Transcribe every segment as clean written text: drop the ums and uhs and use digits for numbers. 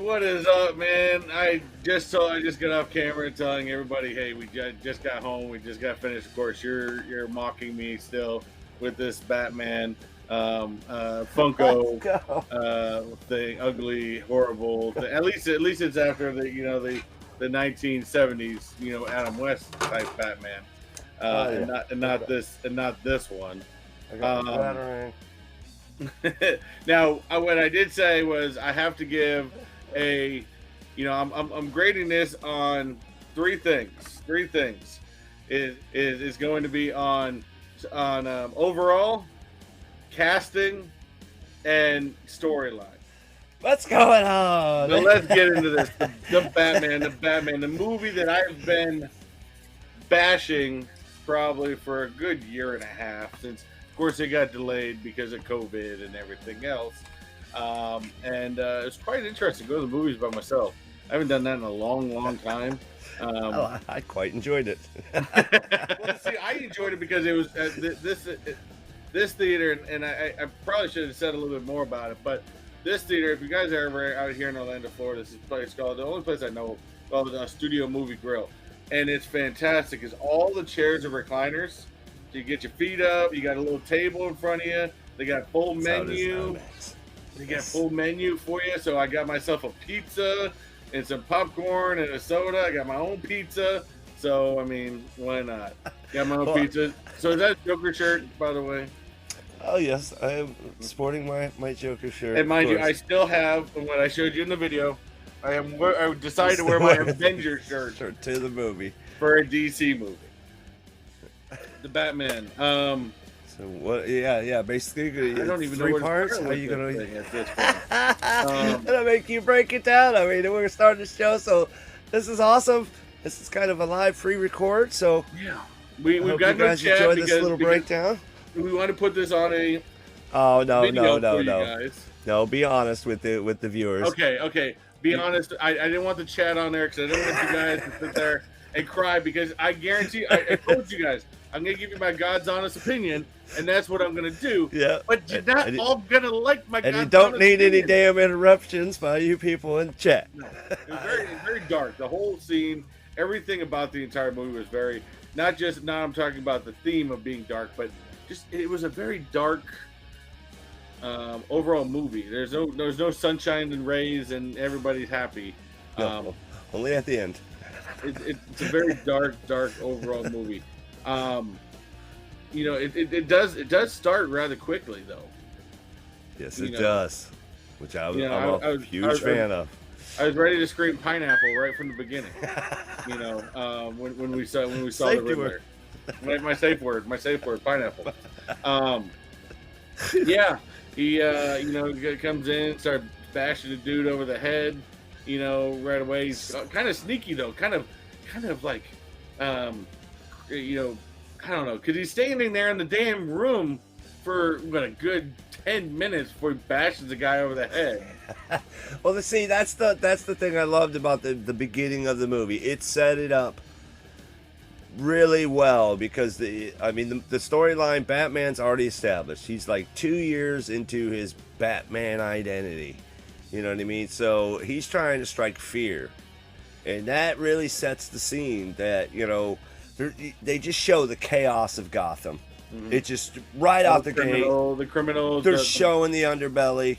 what is up, man? I just got off camera telling everybody, hey, we just got home. We just got finished. Of course, you're mocking me still with this Batman Funko thing, ugly, horrible. At least it's after the 1970s, Adam West type Batman, and not this one. I got the batarang. Now, what I did say was I have to give I'm grading this on three things. Three things is going to be on overall, casting, and storyline. What's going on? So let's get into this. The Batman, the movie that I've been bashing probably for a good year and a half since. Of course, it got delayed because of COVID and everything else. It's quite interesting. Go to the movies by myself. I haven't done that in a long time. I quite enjoyed it. Well, see, I enjoyed it because it was this theater, and I probably should have said a little bit more about it. But this theater, if you guys are ever out here in Orlando, Florida, this is a place called, the only place I know, called Studio Movie Grill. And it's fantastic because all the chairs are recliners. You get your feet up. You got a little table in front of you. They got full menu. They got full menu for you. So I got myself a pizza and some popcorn and a soda. I got my own pizza. So I mean, why not? Got my own pizza. So is that a Joker shirt, by the way? Oh yes, I am sporting my Joker shirt. And mind you, I still have what I showed you in the video. I decided to wear my Avenger shirt to the movie for a DC movie. The Batman. So what? Yeah. Basically, I don't even know three parts. How are you gonna? At this point. Gonna make you break it down. I mean, we're gonna start the show, so this is awesome. This is kind of a live pre-record, so yeah, we've got you guys no chat enjoy this little breakdown. We want to put this on a. Oh no! Guys. No, be honest with the viewers. Okay. Be honest. I didn't want the chat on there because I didn't want you guys to sit there and cry because I guarantee. I told you guys. I'm going to give you my God's honest opinion, and that's what I'm going to do. Yeah. But you're not all going to like my God's honest opinion. And you don't need any damn interruptions by you people in the chat. No. It was very dark. The whole scene, everything about the entire movie was very, now I'm talking about the theme of being dark, but just, it was a very dark overall movie. There's no sunshine and rays, and everybody's happy. No, only at the end. It's a very dark overall movie. It does start rather quickly though. Yes, it does. Which I'm a huge fan of. I was ready to scream pineapple right from the beginning. When we saw the Riddler. My safe word, pineapple. Yeah, he comes in, starts bashing the dude over the head. Right away. He's kind of sneaky though, kind of like, I don't know, because he's standing there in the damn room for a good 10 minutes before he bashes the guy over the head. Well, see, that's the thing I loved about the beginning of the movie. It set it up really well because the storyline, Batman's already established. He's like 2 years into his Batman identity. You know what I mean? So he's trying to strike fear. And that really sets the scene that, they just show the chaos of Gotham. Mm-hmm. It just right out the gate. The criminals. They're showing the underbelly,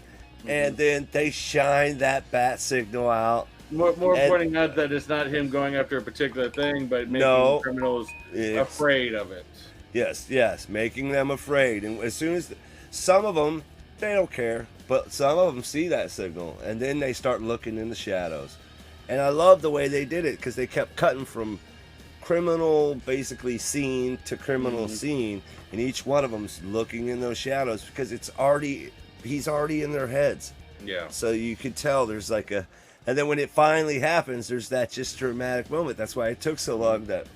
and then they shine that bat signal out. More pointing out that it's not him going after a particular thing, but making criminals afraid of it. Yes, making them afraid. And as soon as some of them, they don't care, but some of them see that signal, and then they start looking in the shadows. And I love the way they did it because they kept cutting from criminal basically scene to criminal scene, and each one of them's looking in those shadows because he's already in their heads. Yeah. So you could tell there's like and then when it finally happens, there's that just dramatic moment. That's why it took so long. That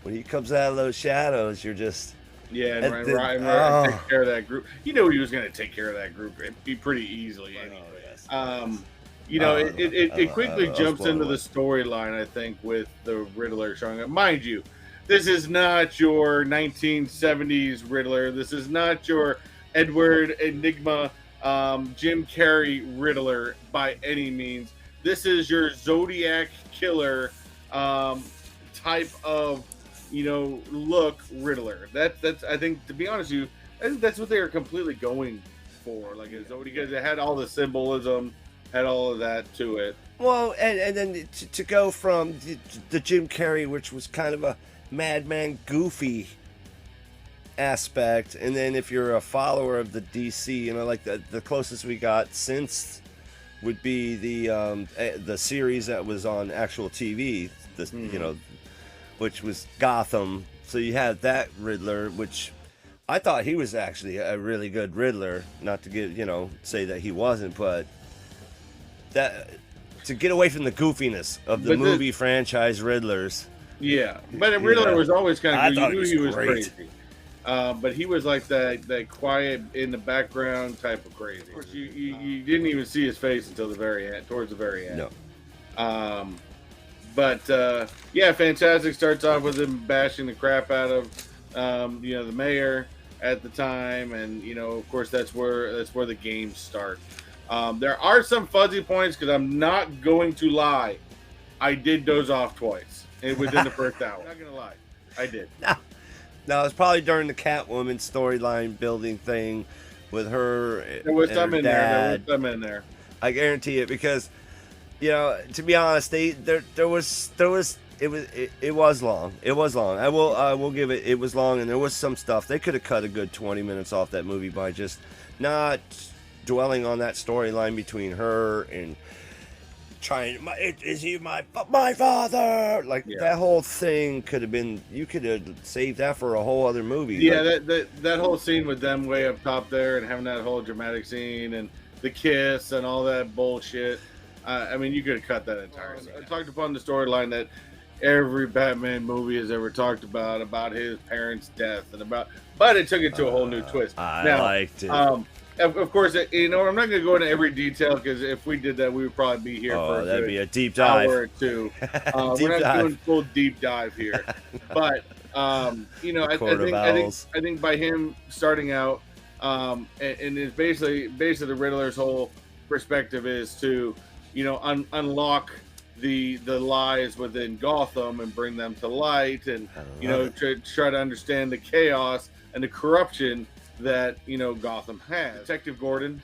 when he comes out of those shadows, you're just and Ryan take care of that group. He knew he was going to take care of that group pretty easily anyway. It quickly jumps into the storyline, I think, with the Riddler showing up. Mind you, this is not your 1970s Riddler. This is not your Edward Enigma, Jim Carrey Riddler by any means. this is your Zodiac killer type of look Riddler. That's I think, to be honest with you, I think that's what they were completely going for, like a Zodiac, because it had all the symbolism, had all of that to it. Well, and then to go from the Jim Carrey, which was kind of a madman, goofy aspect, and then if you're a follower of the DC, like the closest we got since would be the series that was on actual TV, which was Gotham. So you had that Riddler, which I thought he was actually a really good Riddler. Not to get say that he wasn't, but that to get away from the goofiness of the movie franchise Riddlers. Yeah, but Riddler was always kind of, you knew he was great. Crazy. But he was like that quiet in the background type of crazy. Of course, you didn't even see his face until the very end, towards the very end. No. But yeah, fantastic. Starts off with him bashing the crap out of the mayor at the time, and of course that's where the games start. There are some fuzzy points, because I'm not going to lie, I did doze off twice within the first hour. I'm not gonna lie, I did. No, it's probably during the Catwoman storyline building thing with her. There was some in dad. there. There was some in there. I guarantee it, because to be honest, it was long. It was long. I will give it. It was long, and there was some stuff they could have cut a good 20 minutes off that movie by just not dwelling on that storyline between her and trying. Is he my father? That whole thing could have been. You could have saved that for a whole other movie. Yeah, that whole scene with them way up top there and having that whole dramatic scene and the kiss and all that bullshit. I mean, you could have cut that entire scene. I talked upon the storyline that every Batman movie has ever talked about his parents' death but it took it to a whole new twist. I liked it. Of course, I'm not going to go into every detail, because if we did that, we would probably be here for that'd be a deep dive. Hour or two. We're not doing full deep dive here, but I think by him starting out, and it's basically the Riddler's whole perspective is to unlock the lies within Gotham and bring them to light, and to try to understand the chaos and the corruption that Gotham has. Detective Gordon,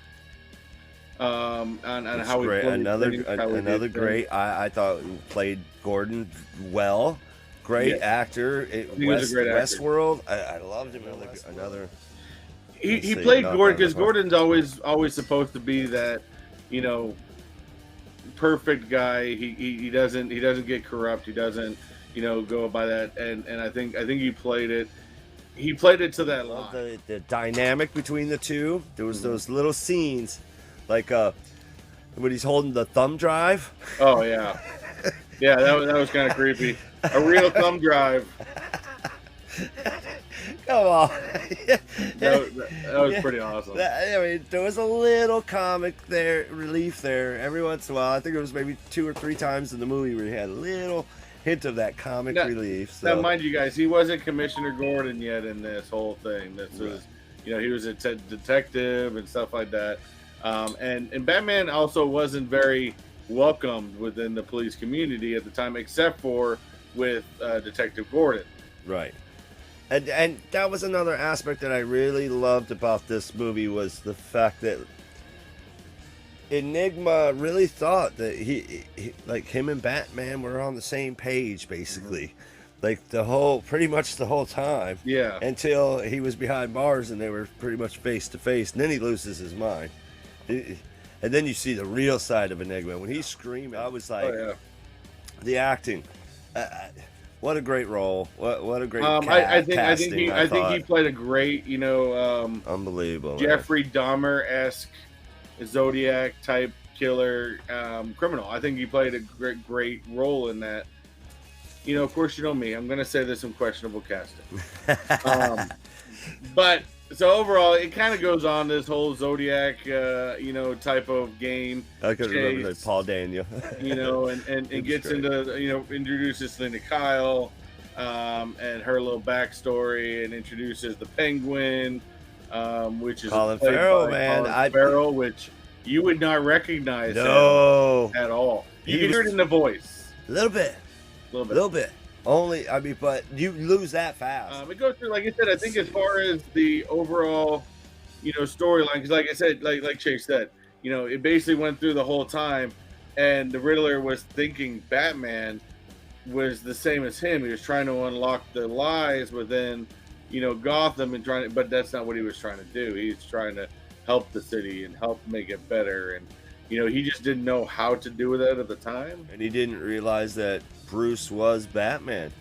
and how he played another great. I thought he played Gordon well. Great actor. He was a great actor. Westworld. I loved him. Another. He played Gordon, because Gordon's always supposed to be that perfect guy. He doesn't get corrupt. He doesn't go by that. And I think he played it. He played it to that line. The dynamic between the two. There was those little scenes, like when he's holding the thumb drive. Oh yeah, yeah. That was kind of creepy. A real thumb drive. Come on. that was pretty awesome. There was a little comic relief there every once in a while. I think it was maybe 2 or 3 times in the movie where he had a little hint of that comic relief. So. Now, mind you guys, he wasn't Commissioner Gordon yet in this whole thing. This was, he was a detective and stuff like that. And Batman also wasn't very welcomed within the police community at the time, except for with Detective Gordon. Right. And that was another aspect that I really loved about this movie, was the fact that Enigma really thought that he like him and Batman were on the same page, basically. Like pretty much the whole time. Yeah. Until he was behind bars and they were pretty much face to face. And then he loses his mind. And then you see the real side of Enigma. When he's screaming, I was like, the acting. What a great role. What a great casting. I think he played a great, unbelievable. Jeffrey Dahmer-esque Zodiac type killer criminal. I think he played a great role in that. Of course, me. I'm going to say there's some questionable casting. But so overall, it kind of goes on this whole Zodiac, type of game. I could remember that Paul Daniel. and gets into, introduces Linda Kyle, and her little backstory, and introduces the Penguin, which is Colin Farrell, man. Colin Farrell, which you would not recognize him at all. You can hear it in the voice. A little bit. A little bit. Little bit. Only, I mean, but you lose that fast. It goes through, like I said, I think as far as the overall, storyline, because like I said, like Chase said, it basically went through the whole time, and the Riddler was thinking Batman was the same as him. He was trying to unlock the lies within, Gotham and but that's not what he was trying to do. He's trying to help the city and help make it better. And, he just didn't know how to do that at the time. And he didn't realize that Bruce was Batman.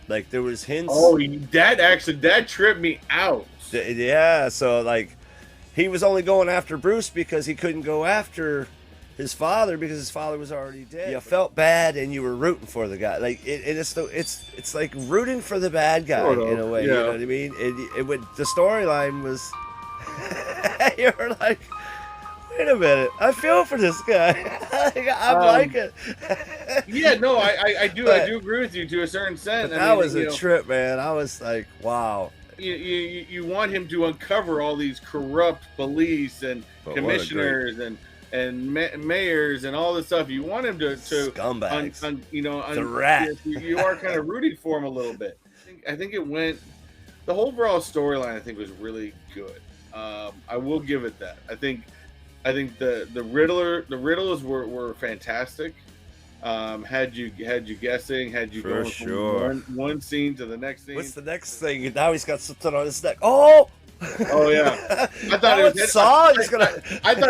Like, there was hints. Oh, that tripped me out. Yeah, so, like, he was only going after Bruce because he couldn't go after his father because his father was already dead. You felt bad and you were rooting for the guy. Like, it's like rooting for the bad guy in a way. Yeah. You know what I mean? The storyline was you were like, wait a minute, I feel for this guy. I like it. Yeah, no, I do agree with you to a certain extent. That was a trip, man. I was like, wow. You want him to uncover all these corrupt police and commissioners and mayors and all this stuff. You want him to scumbags. The rat. You are kind of rooting for him a little bit. I think it went. The whole overall storyline, I think, was really good. I will give it that. I think the riddles were fantastic. Had you guessing, had you going from one scene to the next scene. What's the next thing? Now he's got something on his neck. Oh yeah. I thought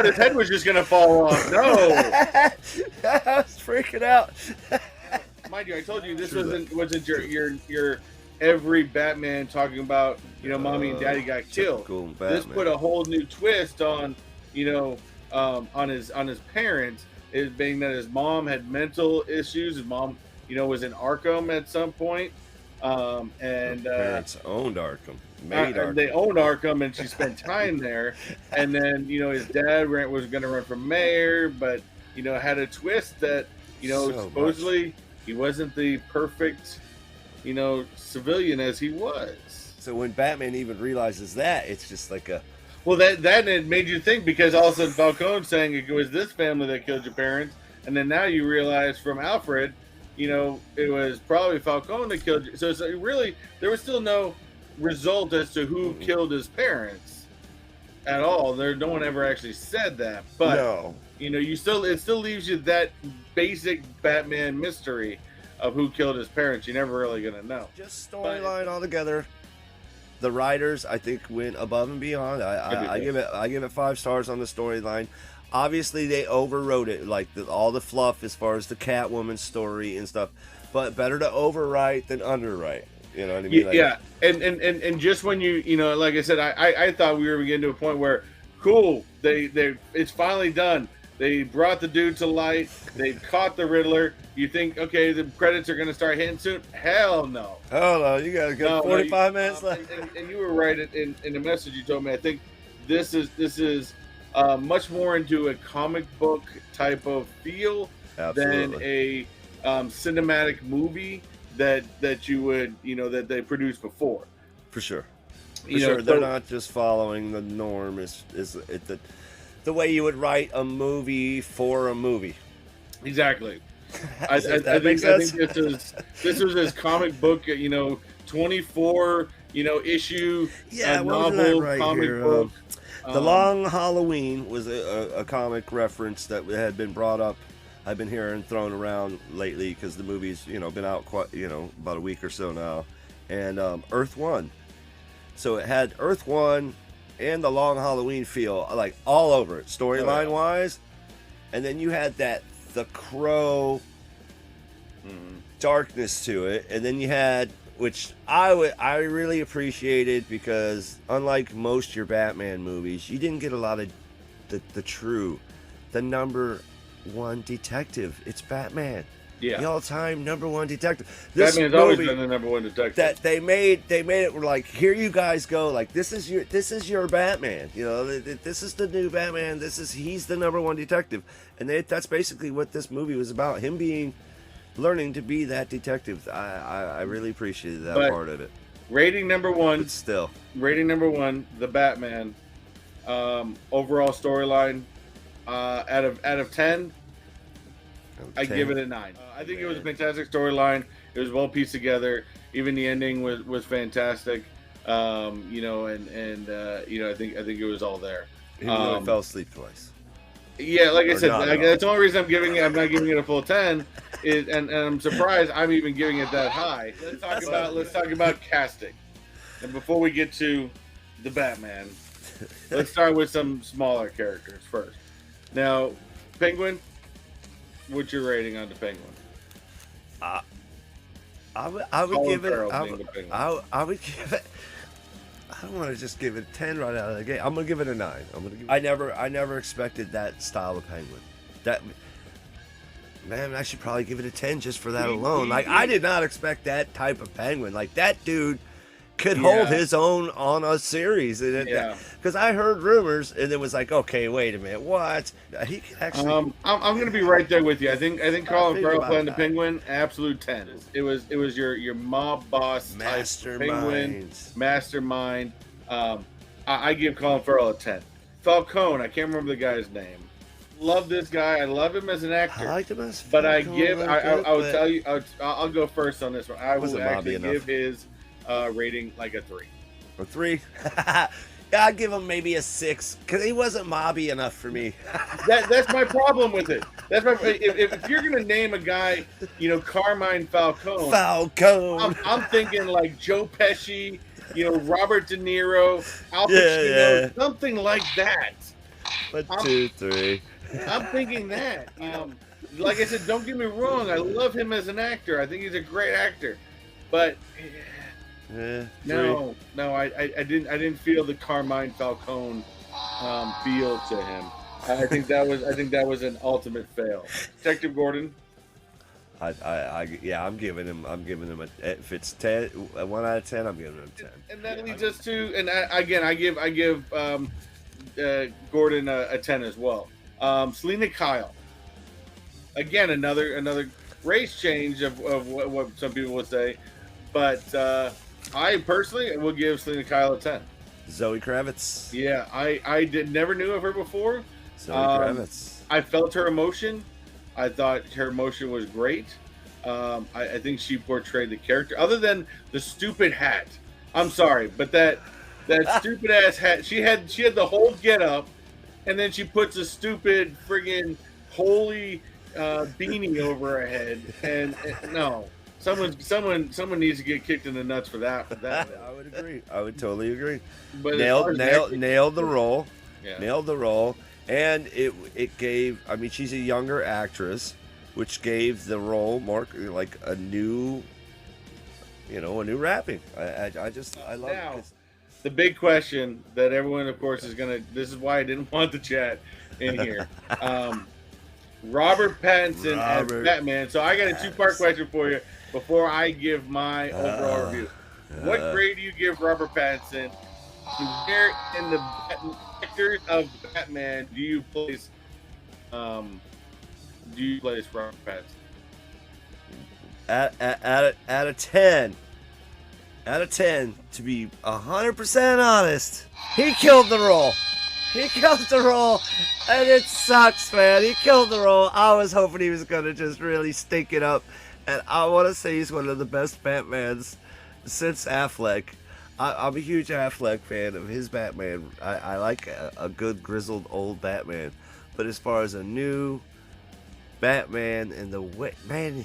his head was just gonna fall off. No. I was freaking out. Mind you, I told you this wasn't your every Batman talking about, mommy and daddy got killed. This put a whole new twist on, on his parents, is being that his mom had mental issues. His mom, was in Arkham at some point. And parents owned Arkham. Arkham. They owned Arkham, and she spent time there. And then, his dad was going to run for mayor, but, had a twist that, supposedly he wasn't the perfect, civilian as he was. So when Batman even realizes that, it's just like a... Well, that it made you think, because all of a sudden Falcone's saying it was this family that killed your parents, and then now you realize from Alfred, it was probably Falcone that killed you. So it's really, there was still no result as to who killed his parents at all. No one ever actually said that, but no. It still leaves you that basic Batman mystery of who killed his parents. You're never really gonna know. Just storyline altogether. The writers, I think, went above and beyond. I give it 5 stars on the storyline. Obviously, they overwrote it, like all the fluff as far as the Catwoman story and stuff. But better to overwrite than underwrite. You know what I mean? Yeah. And just when like I said, I thought we were getting to a point where, cool, it's finally done. They brought the dude to light. They caught the Riddler. You think, okay, the credits are going to start hitting soon? Hell no. Hell no. You got a good 45 minutes left. And you were right in the message you told me. I think this is much more into a comic book type of feel than a cinematic movie that you would, that they produced before. For sure. They're not just following the norm. Is the way you would write a movie for a movie. Exactly. I think this was his comic book, 24, issue novel right comic here? book. The Long Halloween was a comic reference that had been brought up. I've been hearing thrown around lately because the movie's been out quite about a week or so now, and Earth One. So it had Earth One and the Long Halloween feel like all over it, storyline wise, and then you had the Crow darkness to it, and then you had, which I really appreciated, because unlike most of your Batman movies, you didn't get a lot of the number one detective. It's Batman. Yeah. The all-time number one detective. Batman's always been the number one detective. That they made it like, here you guys go, like this is your Batman. This is the new Batman. He's the number one detective, and that's basically what this movie was about. Him learning to be that detective. I really appreciated that part of it. Rating number 1. But still. Rating number 1, the Batman. Overall storyline, out of 10. I give it a 9. I think it was a fantastic storyline. It was well pieced together. Even the ending was fantastic. You know, and you know, I think it was all there. Even though I fell asleep twice. Yeah, like I said, that's the only reason I'm not giving it a full 10. And I'm surprised I'm even giving it that high. Let's talk about casting. And before we get to the Batman, let's start with some smaller characters first. Now, Penguin, what's your rating on the Penguin? I would give it. I would give it. I don't want to just give it a 10 right out of the gate. I'm gonna give it a 9. I never expected that style of Penguin. That man, I should probably give it a 10 just for that alone. Like I did not expect that type of Penguin. Like that dude could hold his own on a series. Because I heard rumors, and it was like, okay, wait a minute, what? He could actually. I'm going to be right there with you. I think Colin Farrell playing the Penguin, absolute 10. It was your mob boss type Penguin, mastermind. I give Colin Farrell a 10. Falcone, I can't remember the guy's name. Love this guy. I love him as an actor. I liked him as but I would tell you, I'll go first on this one. I will actually give his rating like a 3. A 3? Yeah, I'd give him maybe a 6 because he wasn't mobby enough for me. That's my problem with it. That's my if you're gonna name a guy, you know, Carmine Falcone. I'm thinking like Joe Pesci, you know, Robert De Niro, Al Pacino, something like that. 1, 2, 3. I'm thinking that. Like I said, don't get me wrong. I love him as an actor. I think he's a great actor, but. No, I didn't feel the Carmine Falcone feel to him. I think that was an ultimate fail. Detective Gordon. I'm giving him a, if it's 10, 1 out of 10, I'm giving him a 10. And that leads us to, and I give Gordon a 10 as well. Selena Kyle. Again, another race change of what some people would say, but. I personally will give Selena Kyle a 10. Zoe Kravitz. Yeah, I never knew of her before. Zoe Kravitz. I felt her emotion. I thought her emotion was great. I think she portrayed the character. Other than the stupid hat, I'm sorry, but that stupid ass hat. She had the whole get up, and then she puts a stupid friggin' holy beanie over her head, and no. Someone needs to get kicked in the nuts for that. I would agree. I would totally agree. But nailed the role. Yeah. Nailed the role, and it gave. I mean, she's a younger actress, which gave the role more like a new wrapping. I love it. The big question that everyone, of course, is gonna. This is why I didn't want the chat in here. Robert Pattinson as Batman. So I got a 2-part question for you. Before I give my overall review, what grade do you give Robert Pattinson? Where in the actors of Batman do you place Robert Pattinson? Out of 10. Out of 10, to be 100% honest, he killed the role. He killed the role, and it sucks, man. He killed the role. I was hoping he was gonna just really stink it up. And I want to say he's one of the best Batmans since Affleck. I'm a huge Affleck fan of his Batman. I like a good grizzled old Batman. But as far as a new Batman and the way, man,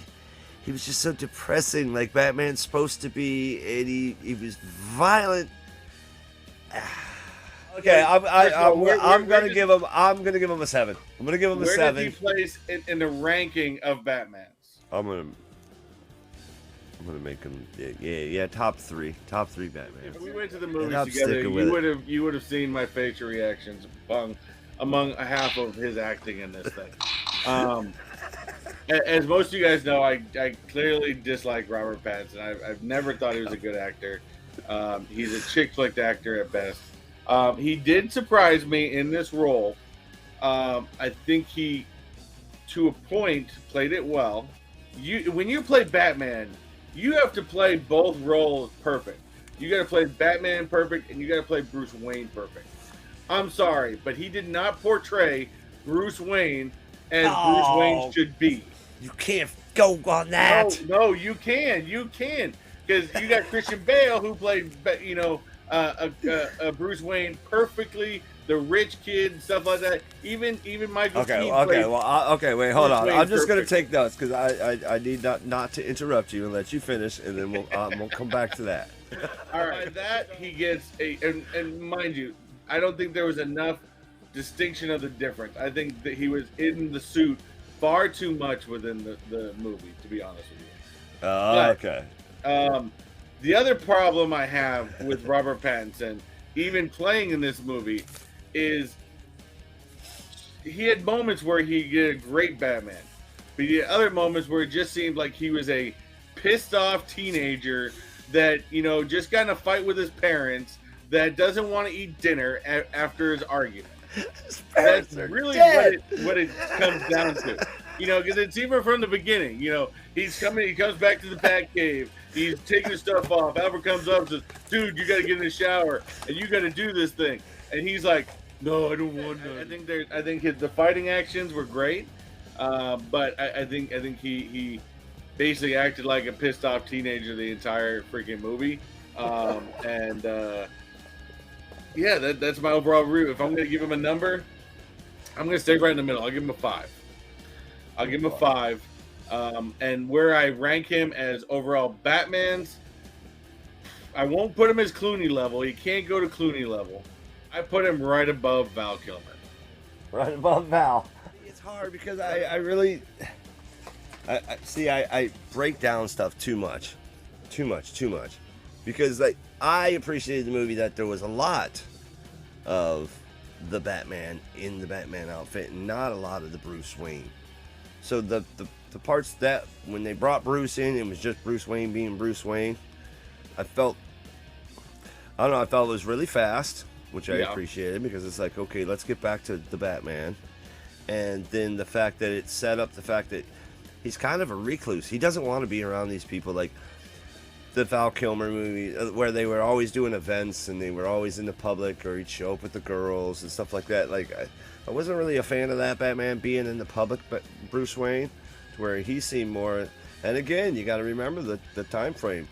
he was just so depressing. Like Batman's supposed to be, and he was violent. Okay, I'm gonna give him a 7. I'm gonna give him a 7. Where did he place in the ranking of Batmans? I'm gonna make him top 3 Batman. If we went to the movies together, you would have seen my facial reactions among half of his acting in this thing. As most of you guys know, I clearly dislike Robert Pattinson. I've never thought he was a good actor. He's a chick flick actor at best. He did surprise me in this role. I think he, to a point, played it well. When you play Batman, you have to play both roles perfect. You got to play Batman perfect, and you got to play Bruce Wayne perfect. I'm sorry, but he did not portray Bruce Wayne as Bruce Wayne should be. You can't go on that. No, you can, because you got Christian Bale who played, Bruce Wayne perfectly, the rich kid and stuff like that. Even Michael. Okay, wait, hold on. I'm just gonna perfect. take notes because I need not to interrupt you and let you finish, and then we'll come back to that. All right, that he gets and mind you, I don't think there was enough distinction of the difference. I think that he was in the suit far too much within the movie, to be honest with you. Okay. The other problem I have with Robert Pattinson, even playing in this movie, is he had moments where he did a great Batman, but he had other moments where it just seemed like he was a pissed off teenager that, just got in a fight with his parents, that doesn't want to eat dinner after his argument. That's really what it comes down to. Because it's even from the beginning. He comes back to the Batcave. He's taking his stuff off. Albert comes up and says, "Dude, you got to get in the shower and you got to do this thing." And he's like, "No, I don't want to." I think the fighting actions were great, but I think he basically acted like a pissed off teenager the entire freaking movie. Yeah, that's my overall review. If I'm going to give him a number, I'm going to stay right in the middle. I'll give him a 5. And where I rank him as overall Batman's, I won't put him as Clooney level. He can't go to Clooney level. I put him right above Val Kilmer. Right above Val. It's hard because I really... I break down stuff too much. Because I appreciated the movie that there was a lot of the Batman in the Batman outfit and not a lot of the Bruce Wayne. So the parts that when they brought Bruce in, it was just Bruce Wayne being Bruce Wayne. I felt it was really fast, which I appreciated because it's like, okay, let's get back to the Batman. And then the fact that it set up the fact that he's kind of a recluse. He doesn't want to be around these people like the Val Kilmer movie where they were always doing events and they were always in the public, or he'd show up with the girls and stuff like that. Like I wasn't really a fan of that Batman being in the public, but Bruce Wayne, where he seemed more. And again, you got to remember the time frame.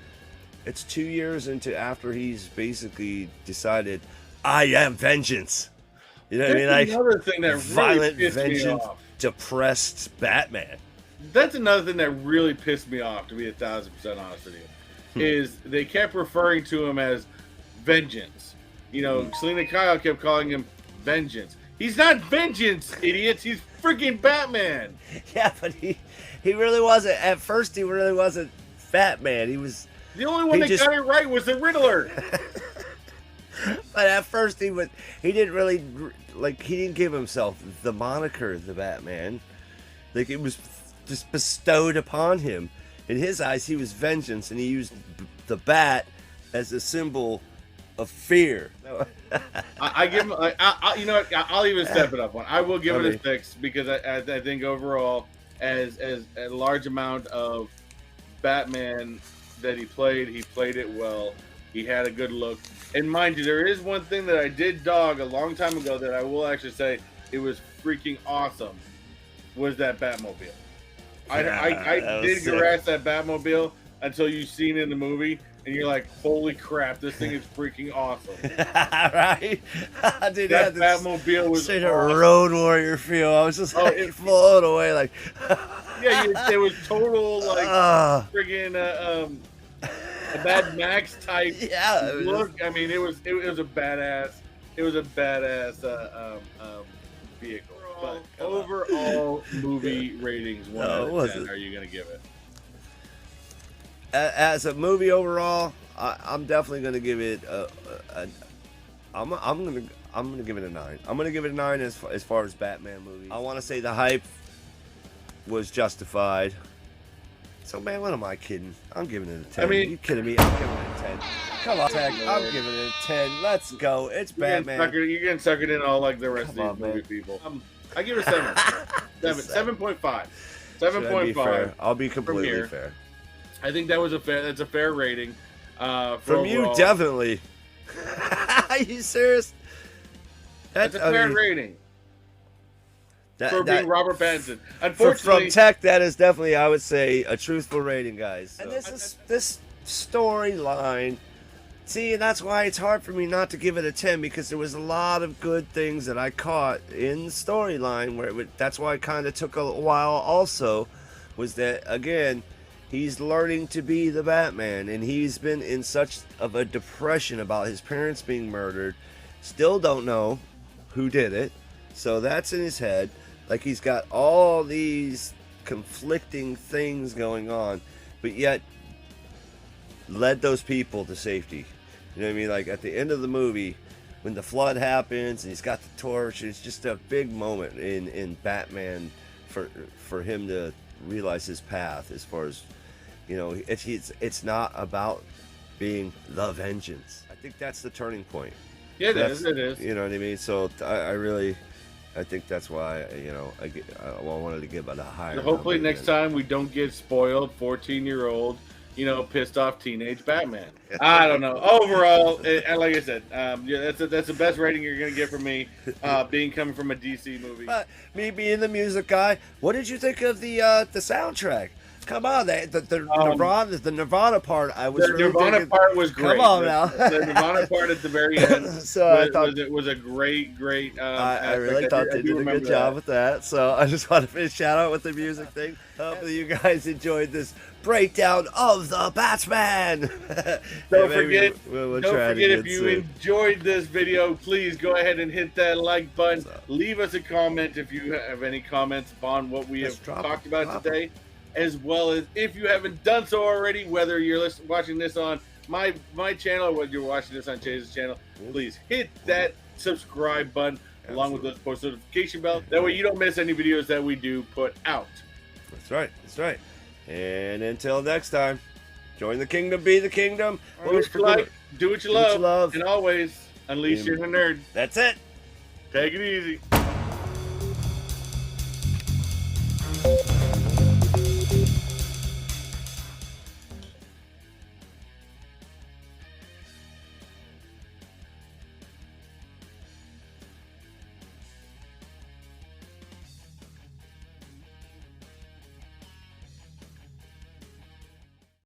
It's 2 years into after he's basically decided, I am vengeance. You know what I mean? Like another thing that violent, really pissed me vengeance, off. Depressed Batman. That's another thing that really pissed me off, to be 1,000% honest with you. Is they kept referring to him as Vengeance. Selena Kyle kept calling him Vengeance. He's not Vengeance, idiots. He's freaking Batman. Yeah, but he really wasn't. At first, he really wasn't Batman. He was... The only one that got it right was the Riddler. But at first, he didn't really... he didn't give himself the moniker, the Batman. Like, it was just bestowed upon him. In his eyes, he was vengeance, and he used the bat as a symbol of fear. I give him, you know what? I'll even step it up one. I will give it a 6 because I think overall, as a large amount of Batman that he played it well. He had a good look. And mind you, there is one thing that I did dog a long time ago that I will actually say it was freaking awesome. Was that Batmobile? I did harass that Batmobile until you seen it in the movie, and you're like, holy crap, this thing is freaking awesome. Right? Dude, that Batmobile was straight awesome. A Road Warrior feel. I was just floating away like... Yeah, it was total, friggin' a Mad Max type look. I mean, it was a badass. It was a badass vehicle. But overall movie ratings, 1 out of 10. Are you gonna give it? As a movie overall, I'm definitely gonna give it I'm gonna give it a 9. I'm gonna give it a 9 as far as Batman movies. I want to say the hype was justified. So man, what am I kidding? I'm giving it a 10. I mean, are you kidding me? I'm giving it a 10. Come on, Tech. I'm giving it a 10. Let's go. It's Batman. You're getting suckered in all like the rest of these movie people. I give it a 7. 7.5. 7.5. I'll be completely fair. I think that's a fair rating. From you, definitely. Are you serious? That's a fair rating. for being Robert Pattinson. From Unfortunately, Tech, that is definitely, I would say, a truthful rating, guys. So. And this storyline. See, and that's why it's hard for me not to give it a 10, because there was a lot of good things that I caught in the storyline. That's why it kind of took a while. Also, was that again, he's learning to be the Batman, and he's been in such of a depression about his parents being murdered. Still don't know who did it, so that's in his head. Like, he's got all these conflicting things going on, but yet led those people to safety. You know what I mean? Like, at the end of the movie, when the flood happens and he's got the torch, it's just a big moment in Batman for him to realize his path. As far as, you know, it's not about being the vengeance. I think that's the turning point. Yeah, it is. You know what I mean? So I think that's why, you know, I wanted to give it a higher. So hopefully next time we don't get spoiled 14-year-old, you know, pissed off teenage Batman. I don't know. Overall, like I said, yeah, that's the best rating you're gonna get from me. Coming from a DC movie. Me being the music guy, what did you think of the soundtrack? Come on, the Nirvana part. Nirvana part was great. Come on now. The Nirvana part at the very end. So I thought it was a great. I really thought they did a good job with that. So I just want to shout out with the music thing. Hopefully you guys enjoyed this breakdown of the Batman. Don't forget if you enjoyed this video, please go ahead and hit that like button. Leave us a comment if you have any comments on what we have talked about today. As well as if you haven't done so already, whether you're watching this on my channel or whether you're watching this on Chase's channel, please hit that subscribe button along with the post notification bell. That way you don't miss any videos that we do put out. That's right. And until next time, join the kingdom, be the kingdom. Do what you love, and always unleash your inner nerd. That's it. Take it easy.